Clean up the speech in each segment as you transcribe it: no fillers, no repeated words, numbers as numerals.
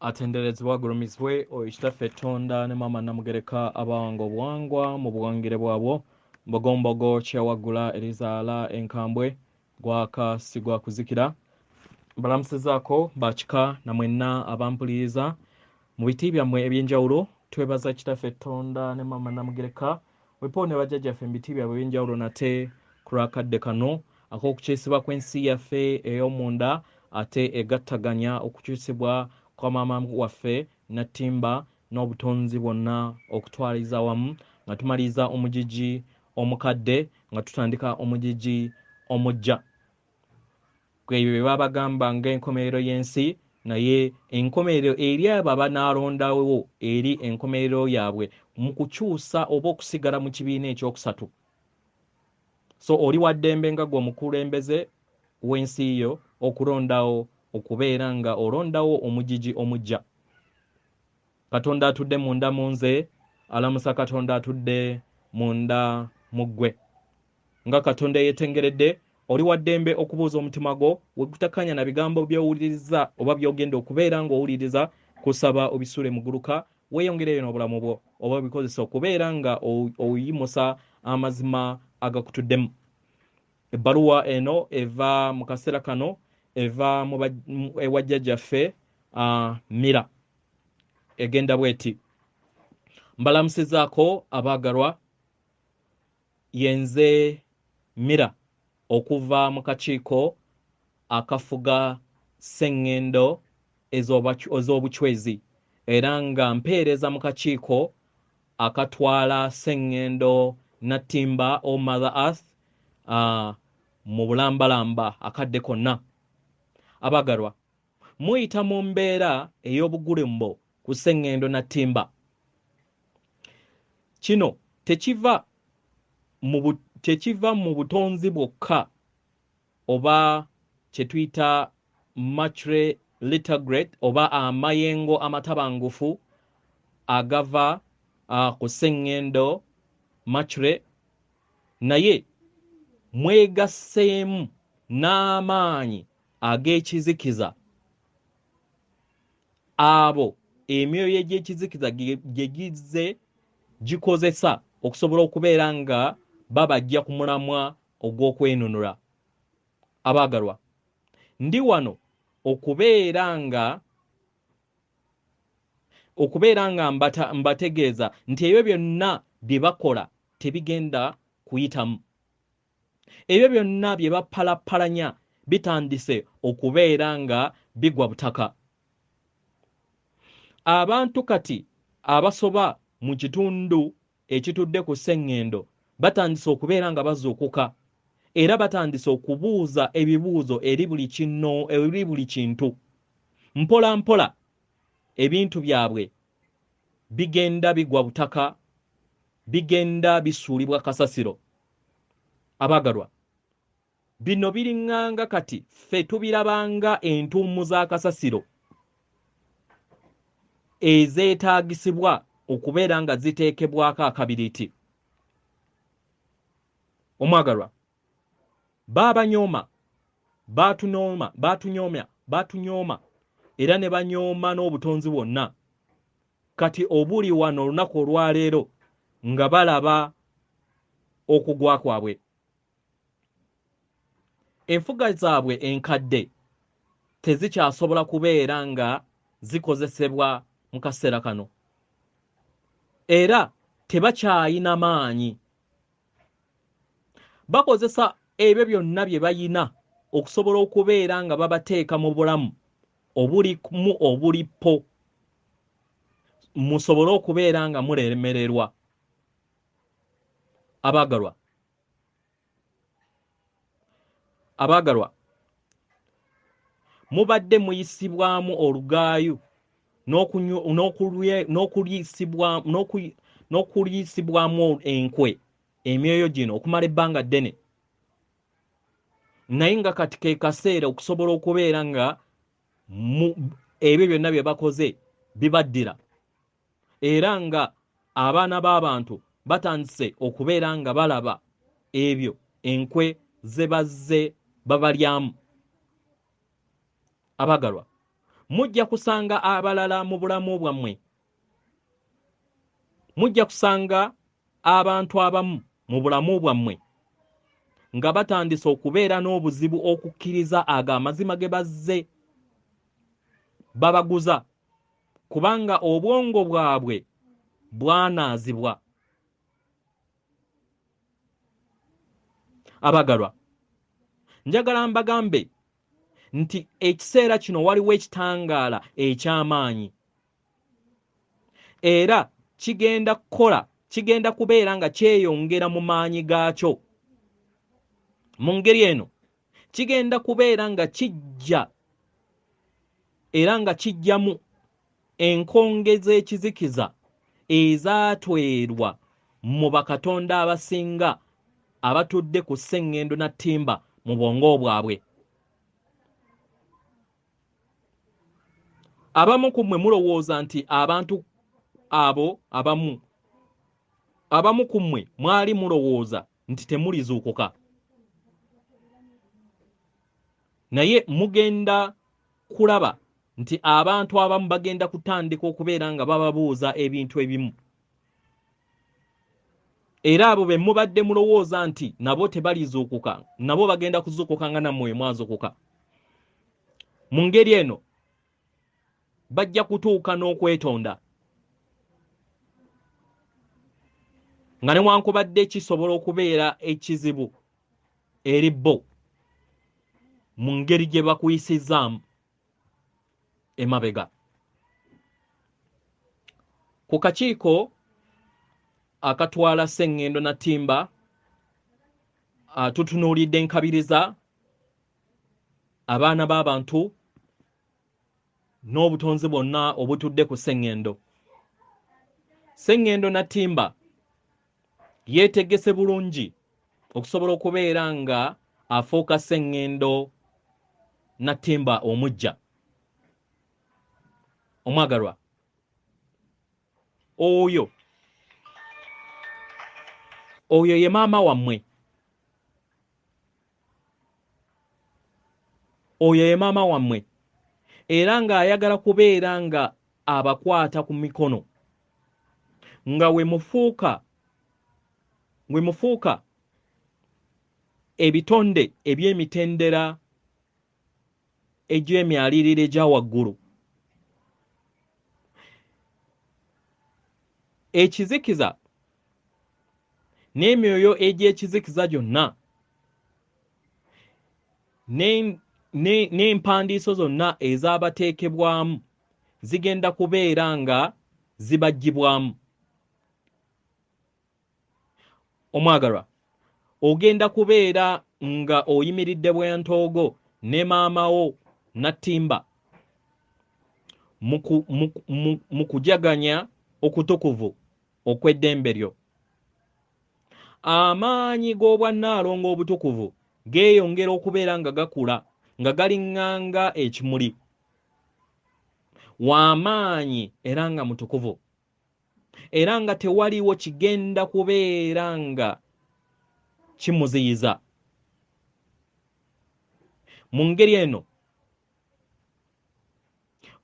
atenderezebwa agulumizibwe oyo kitaffe Tonda ne Maama Namugereka abawanga obuwangwa mu buwangire bwabwo mbogombogo kyewaggula erizaala enkambwe gwaka sigwa kuzikira mbalamusizaako bakika na mwenna abampuliriza mu biti byammwe ebyenjawulo twebaza kitaffe Tonda ne Maama Namugereka wepoone bajjajjaffe mu biti byabwe ebyenjawulo nate ku lwakadde kano ak'okukyusibwa kw'ensi yaffe ey'omunda ate egattaganya okukyusibwa kwa maama waffe Nattimba n'obutonzi bwonna okutwaliza wamu nga tumaliriza omugigi omukadde nga tutandika omugigi omujja kwebyo bye babagamba ng'enkomerero y'ensi naye enkomerero eri abo abanaalondawo eri enkomerero yaabwe mu kukyusa oba okusigala mu kibiina ekyokusatu. So oli waddembe nga gwe omukulembeze w'ensi yo okulondawo okubeera nga olondawo omugigi omujja. Katonda atudde munda mu nze, alamusa Katonda atudde munda mu ggwe. Nga Katonda yeetengeredde oli waddembe okubuuza omutima gwo we gutakanya na bigambo by'owuliriza oba by'ogenda okubeera ng'owuliriza kusaba obisule mu gguluka weeyongereyo n'obulamu bwo oba bikozesa okubeera nga oyimusa amazima agakutuddemu. Ebbaluwa eno eva mu kaseera kano eva ewa jjajjaffe Mira egenda bweti. Mbalamusizaako abaagalwa yenze Mira okuva mu kakiiko akafuga sseŋŋendo ez'obucwezi era nga mpeereza mu kakiiko akatwala sseŋŋendo Nattimba o Mother Earth mu bulambalamba akadde konna. Abaagalwa muyita mu mbeera ey'obugulumbo ku sseŋŋendo Nattimba. Kino tekiva mu butonzi bwokka oba kye tuyita MWE retrograde oba amayengo amatabangufu agava ku sseŋŋendo MWE, naye mwegasseemu n'amaanyi ag'ekizikiza abo emyoyo egy'ekizikiza gye gizze gikozesa okusobola okubeera nga babajja ku mulamwa ogw'okwenunula. Abaagalwa ndi wano okubeera nga mbategeeza nti ebyo byonna bye bakola tebigenda kuyitamu. Ebyo byonna bye bapalappalanya bitandise okubeera nga bigwa butaka. Abantu kati abasoba mu kitundu ekitudde ku sseŋŋendo batandise okubeera nga bazuukuka era batandise okubuuza ebibuuzo eri buli kintu. Mpola mpola ebintu byabwe bigenda bigwa butaka, bigenda bisuulibwa kasasiro. Abaagalwa bino biriŋŋanga kati ffe tubirabanga entuumu za kasasiro ezeetaagisibwa okubeera nga ziteekebwako akabiriiti. Omwagalwa baabanyooma, batunyooma era ne banyooma n'obutonzi bwonna. Kati obuli wano olunaku olwaleero nga balaba okugwa kwabwe. Enfuga zaabwe enkadde tezikyasobola kubeera nga zikozesebwa mu kaseera kano era tebakyayina maanyi. Bakozesa ebyo byonna bye bayina okusobola okubeera nga babateeka mu bulamu obulipo musobole okubeera nga mulemererwa. Abaagalwa mubadde muyisibwamu olugaayu n'okuliisibwamu enkwe emyoyo gino okumala ebbanga ddene, naye nga kati ke kaseera okusobola okubeera nga ebyo byonna bye bakoze bibaddira era nga abaana b'abantu batandise okubeera nga balaba ebyo enkwe ze bazze babalyamu. Abaagalwa mujja kusanga abalala mu bulamu bwammwe, mujja kusanga abantu abamu mu bulamu bwammwe nga batandise okubeera n'obuzibu okukkiriza ago amazima ge bazze babaguza, kubanga obwongo bwabwe bwanaazibwa. Abagalwa, njagala mbagambe nti ekiseera kino waliwo ekitangaala eky'amaanyi, era kigenda kubeera nga kyeyongera mu maanyi gaakyo. Mu ngeri eno kigenda kubeera nga kijja era nga kijjamu enkonge z'ekizikiza ezaatwerwa mu bakatonda abasinga abatudde ku sseŋŋendo na ttimba mu bwongo bwabwe. Abamu ku mmwe mulowooza nti abantu abo abamu ku mmwe mwali mulowooza nti temulizuukuka, naye mugenda kulaba nti abantu abamu bagenda kutandika okubeera nga bababuuza ebintu ebimu, era abo be mubadde mulowooza nti nabo tebalizuukuka, nabo bagenda kuzuukuka nga nammwe mwazuukuka. Mu ngeri eno bajja kutuuka n'okwetonda, nga newankubadde kisobola okubeera ekizibu eri bo mu ngeri gye bakuyisizaamu emabega. Ku kakiiko akatwala sseŋŋendo na ttimba tutunuulidde enkabiriza, abaana b'abantu n'obutonzi bwonna obutudde ku sseŋŋendo. Sseŋŋendo na ttimba yeetegese bulungi okusobola okubeera nga afuuka sseŋŋendo na ttimba omujja. Omwagalwa, oyo ye maama wammwe, oyo ye maama wammwe, era ng'ayagala kubeera nga abakwata ku mikono, nga we mufuuka ebitonde eby'emitendera egy'emyaliriro egya waggulu. Ekizikiza n'emyoyo egy'ekizikiza gyonna n'empandiiso zonna ezaabateekebwamu zigenda kubeera nga zibaggyibwamu. Omwagalwa, ogenda kubeera nga oyimiridde bwentoogo ne maama wo na ttimba mu kujaganya okutukuvu okw'eddembe lyo. Amaanyi g'obwannaalongo obutukuvu geeyongera okubeera nga gakula, nga galiŋŋanga ekimuli, w'amaanyi era nga mutukuvu, era nga tewaliwo kigenda kubeera nga kimuziyiza. Mu ngeri eno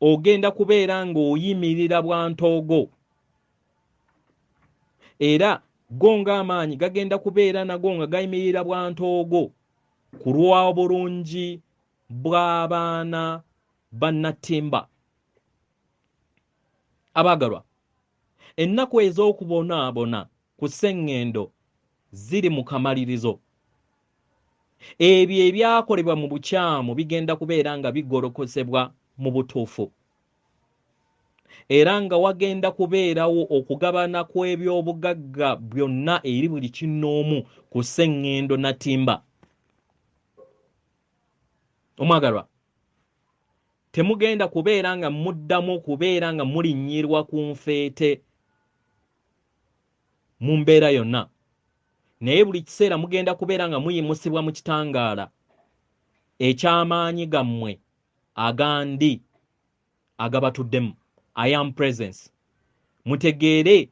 ogenda kubeera ng'oyimirira bwantoogo, era go ng'amaanyi gagenda kubeera nago nga gayimirira bwantoogo ku lw'obulungi bw'abaana ba nattimba. Abaagalwa, ennaku ez'okubonaabona ku sseŋŋendo ziri mu kamalirizo. Ebyo ebyakolebwa mu bukyamu bigenda kubeera nga bigolokosebwa mu butuufu, era nga wagenda kubeerawo okugabana kw'ebyobugagga byonna eri buli kinnoomu ku sseŋŋendo na ttimba. Omwagalwa, temugenda kubeera nga muddamu okubeera nga mulinnyirwa ku nfeete mu mbeera yonna, naye buli kiseera mugenda kubeera nga muyimusibwa mu kitangaala eky'amaanyi gammwe agandi agabatuddemu, I am presence. Mutegeere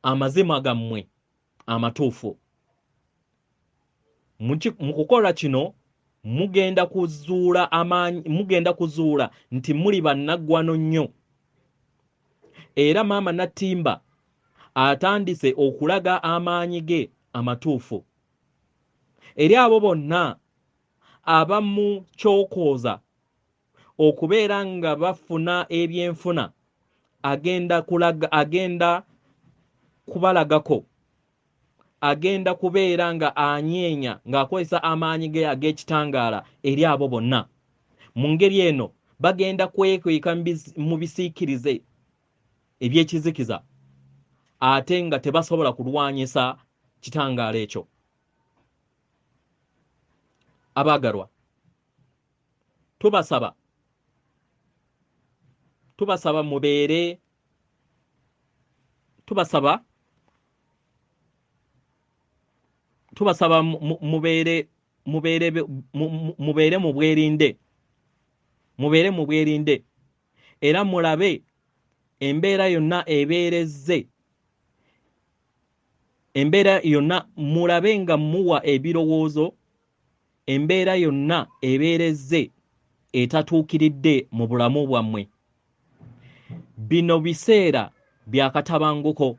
amazima gammwe amatuufu. Mu kukola kino mugenda kuzuula nti muli bannaggwano nnyo. Era maama Natimba atandise okulaga amaanyi ge amatuufu. Eri abo bonna abamu kyokooza okubeera nga bafuna ebyenfuna agenda kubalagako, agenda kubeera nga anyeenya ng'akozesa amaanyi ge ag'ekitangaala eri abo bonna. Mu ngeri eno bagenda kwekweka mu bisiikirize eby'ekizikiza ate nga tebasobola kulwanyisa kitangaala ekyo. Abaagalwa, tubasaba mubeere mubeere mu bwerinde era mulabe embeera yonna mulabe nga muwa ebirowoozo embeera yonna ebeerezze etatuukiridde mu bulamu bwammwe. Bino biseera byakatabanguko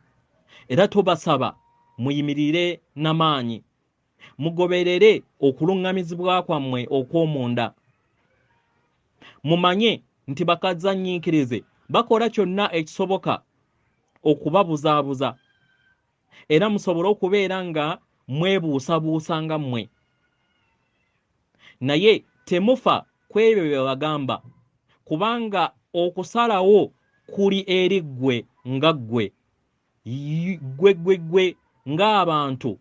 era tubasaba muyimirire n'amaanyi, mugoberere okuluŋŋamizibwa kwammwe okw'omunda. Mumanye nti bakazanyiikirize bakola kyonna ekisoboka okubabuzaabuza era musobole okubeera nga mwebuusabuusa nga mmwe. Naye temufa ku ebyo bye bagamba, kubanga okusalawo kuli eri ggwe nga ggwe ng'abantu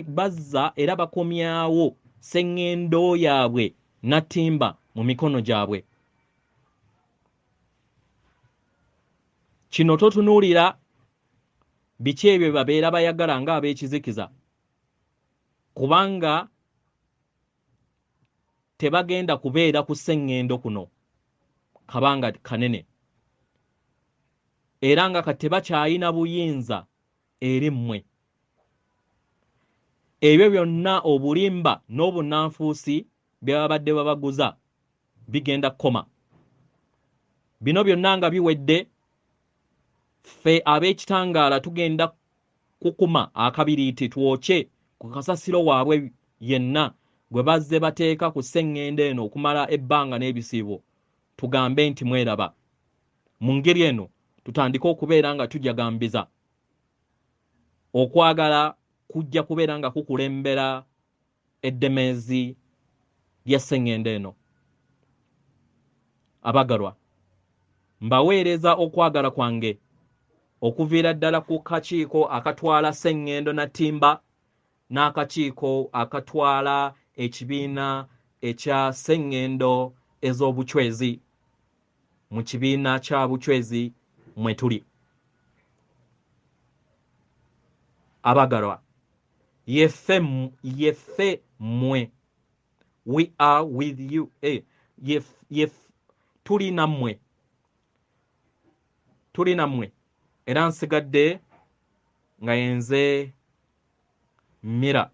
bazza era bakomyawo sseŋŋendo yaabwe Natimba mu mikono gyabwe. Kino totunuulira biki ebyo babeera bayagala ng'ab'ekizikiza, kubanga tebagenda kubeera ku sseŋŋendo kuno kabanga kanene era nga kati tebakyayina buyinza eri mmwe. Ebyo byonna obulimba n'obunnanfuusi bye babadde babaguza bigenda kukoma. Bino byonna nga biwedde, ffe ab'ekitangaala tugenda kukuma akabiriiti twokye ku kasasiro waabwe yenna gwe bazze bateeka ku sseŋŋendo eno okumala ebbanga n'ebisiibo, tugambe nti mweraba. Mu ngeri eno tutandike okubeera nga tujagambiza. Okwagala kujja kubeera nga kukulembera eddemeezi lya sseŋŋendo eno. Abagalwa, mbaweereza okwagala kwange okuviira ddala ku kakiiko akatwala sseŋŋendo Natimba n'akakiiko akatwala ekibiina ekya sseŋŋendo ez'obucwezi mu kibiina kya bucwezi mwe tuli. Abagalwa, yeffe mmwe, we are with you. Tuli nammwe era nsigadde nga yenze Mira.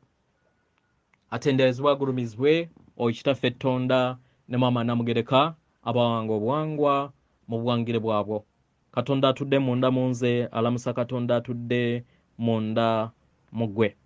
Atenderezebwe agulumizibwe Kitaffe Tonda ne Maama Namugereka abawanga obuwangwa mu buwangire bwabwo. Katonda atudde munda mu nze, alamusa Katonda atudde munda mu ggwe.